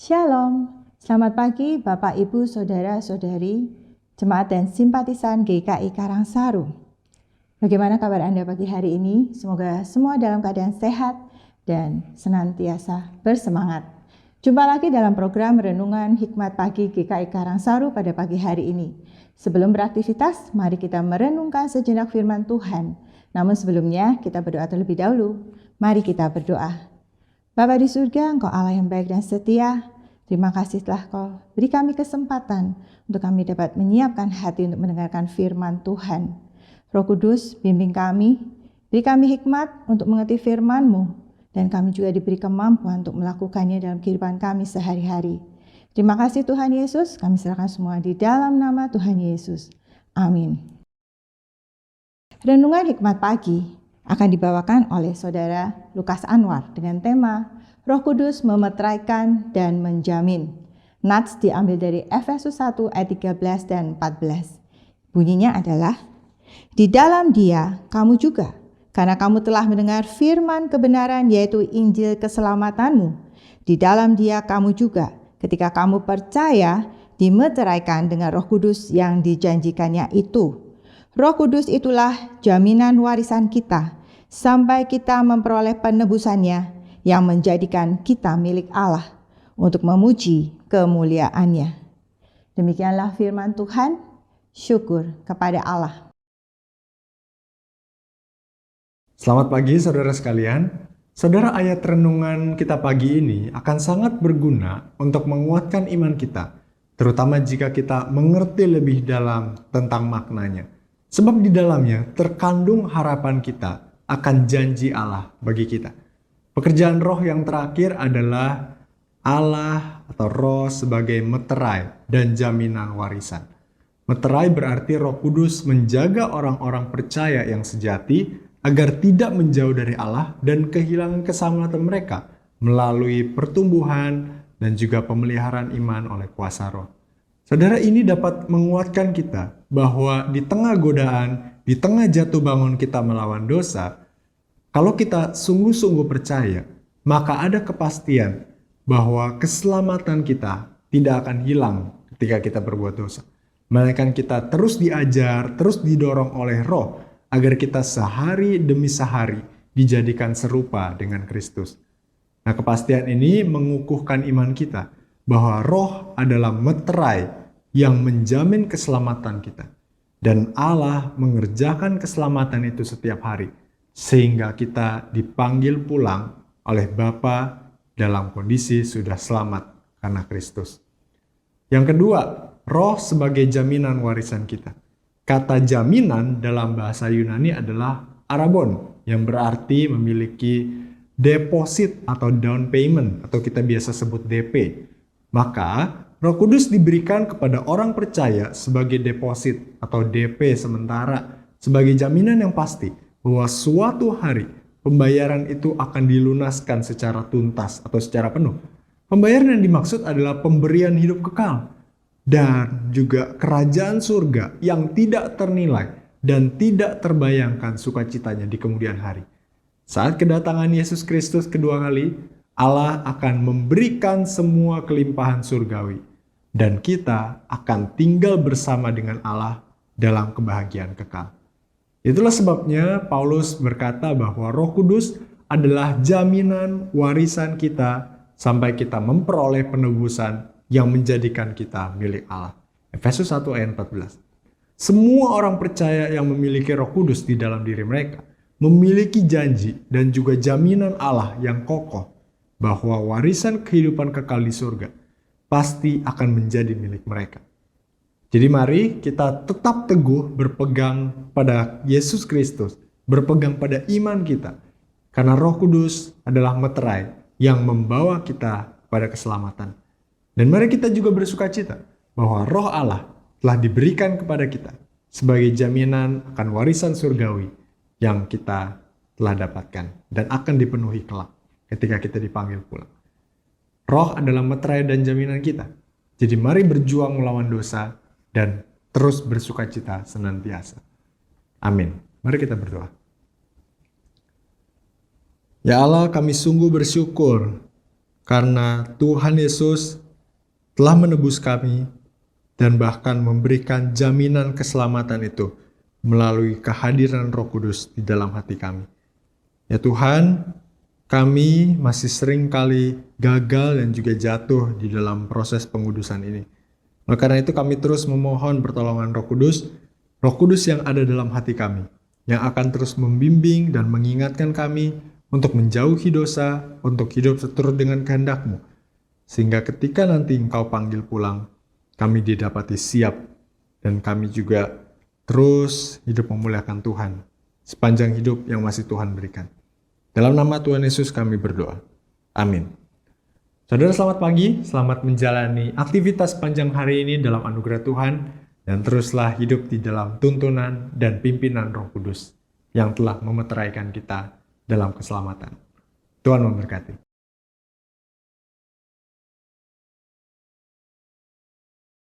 Shalom, selamat pagi Bapak Ibu Saudara-saudari, jemaat dan simpatisan GKI Karangsaru. Bagaimana kabar Anda pagi hari ini? Semoga semua dalam keadaan sehat dan senantiasa bersemangat. Jumpa lagi dalam program Renungan Hikmat Pagi GKI Karangsaru pada pagi hari ini. Sebelum beraktivitas, mari kita merenungkan sejenak firman Tuhan. Namun sebelumnya kita berdoa terlebih dahulu. Mari kita berdoa. Bapa di surga, Engkau Allah yang baik dan setia. Terima kasih telah Kau beri kami kesempatan untuk kami dapat menyiapkan hati untuk mendengarkan firman Tuhan. Roh Kudus, bimbing kami, beri kami hikmat untuk mengerti firman-Mu, dan kami juga diberi kemampuan untuk melakukannya dalam kehidupan kami sehari-hari. Terima kasih Tuhan Yesus, kami serahkan semua di dalam nama Tuhan Yesus. Amin. Renungan Hikmat Pagi akan dibawakan oleh Saudara Lukas Anwar dengan tema Roh Kudus memeteraikan dan menjamin. Nats diambil dari Efesus 1 ayat 13 dan 14. Bunyinya adalah, di dalam Dia kamu juga, karena kamu telah mendengar firman kebenaran yaitu Injil keselamatanmu. Di dalam Dia kamu juga, ketika kamu percaya, dimeteraikan dengan Roh Kudus yang dijanjikannya itu. Roh Kudus itulah jaminan warisan kita sampai kita memperoleh penebusannya yang menjadikan kita milik Allah untuk memuji kemuliaan-Nya. Demikianlah firman Tuhan, syukur kepada Allah. Selamat pagi saudara sekalian. Saudara, ayat renungan kita pagi ini akan sangat berguna untuk menguatkan iman kita, terutama jika kita mengerti lebih dalam tentang maknanya. Sebab di dalamnya terkandung harapan kita akan janji Allah bagi kita. Pekerjaan roh yang terakhir adalah Allah atau roh sebagai meterai dan jaminan warisan. Meterai berarti Roh Kudus menjaga orang-orang percaya yang sejati agar tidak menjauh dari Allah dan kehilangan keselamatan mereka melalui pertumbuhan dan juga pemeliharaan iman oleh kuasa roh. Saudara, ini dapat menguatkan kita bahwa di tengah godaan, di tengah jatuh bangun kita melawan dosa, kalau kita sungguh-sungguh percaya, maka ada kepastian bahwa keselamatan kita tidak akan hilang ketika kita berbuat dosa. Melainkan kita terus diajar, terus didorong oleh roh, agar kita sehari demi sehari dijadikan serupa dengan Kristus. Nah, kepastian ini mengukuhkan iman kita bahwa roh adalah meterai yang menjamin keselamatan kita. Dan Allah mengerjakan keselamatan itu setiap hari, sehingga kita dipanggil pulang oleh Bapa dalam kondisi sudah selamat karena Kristus. Yang kedua, roh sebagai jaminan warisan kita. Kata jaminan dalam bahasa Yunani adalah arabon, yang berarti memiliki deposit atau down payment, atau kita biasa sebut DP. Maka Roh Kudus diberikan kepada orang percaya sebagai deposit atau DP sementara, sebagai jaminan yang pasti bahwa suatu hari pembayaran itu akan dilunaskan secara tuntas atau secara penuh. Pembayaran yang dimaksud adalah pemberian hidup kekal dan juga kerajaan surga yang tidak ternilai dan tidak terbayangkan sukacitanya di kemudian hari. Saat kedatangan Yesus Kristus kedua kali, Allah akan memberikan semua kelimpahan surgawi dan kita akan tinggal bersama dengan Allah dalam kebahagiaan kekal. Itulah sebabnya Paulus berkata bahwa Roh Kudus adalah jaminan warisan kita sampai kita memperoleh penebusan yang menjadikan kita milik Allah. Efesus 1 ayat 14. Semua orang percaya yang memiliki Roh Kudus di dalam diri mereka memiliki janji dan juga jaminan Allah yang kokoh bahwa warisan kehidupan kekal di surga pasti akan menjadi milik mereka. Jadi mari kita tetap teguh berpegang pada Yesus Kristus, berpegang pada iman kita, karena Roh Kudus adalah meterai yang membawa kita pada keselamatan. Dan mari kita juga bersukacita bahwa Roh Allah telah diberikan kepada kita sebagai jaminan akan warisan surgawi yang kita telah dapatkan dan akan dipenuhi kelak ketika kita dipanggil pulang. Roh adalah meterai dan jaminan kita. Jadi mari berjuang melawan dosa dan terus bersukacita senantiasa. Amin. Mari kita berdoa. Ya Allah, kami sungguh bersyukur karena Tuhan Yesus telah menebus kami dan bahkan memberikan jaminan keselamatan itu melalui kehadiran Roh Kudus di dalam hati kami. Ya Tuhan, kami masih sering kali gagal dan juga jatuh di dalam proses pengudusan ini. Oleh karena itu kami terus memohon pertolongan Roh Kudus yang ada dalam hati kami, yang akan terus membimbing dan mengingatkan kami untuk menjauhi dosa, untuk hidup seturut dengan kehendak-Mu, sehingga ketika nanti Engkau panggil pulang, kami didapati siap, dan kami juga terus hidup memuliakan Tuhan, sepanjang hidup yang masih Tuhan berikan. Dalam nama Tuhan Yesus kami berdoa. Amin. Saudara selamat pagi, selamat menjalani aktivitas panjang hari ini dalam anugerah Tuhan, dan teruslah hidup di dalam tuntunan dan pimpinan Roh Kudus yang telah memeteraikan kita dalam keselamatan. Tuhan memberkati.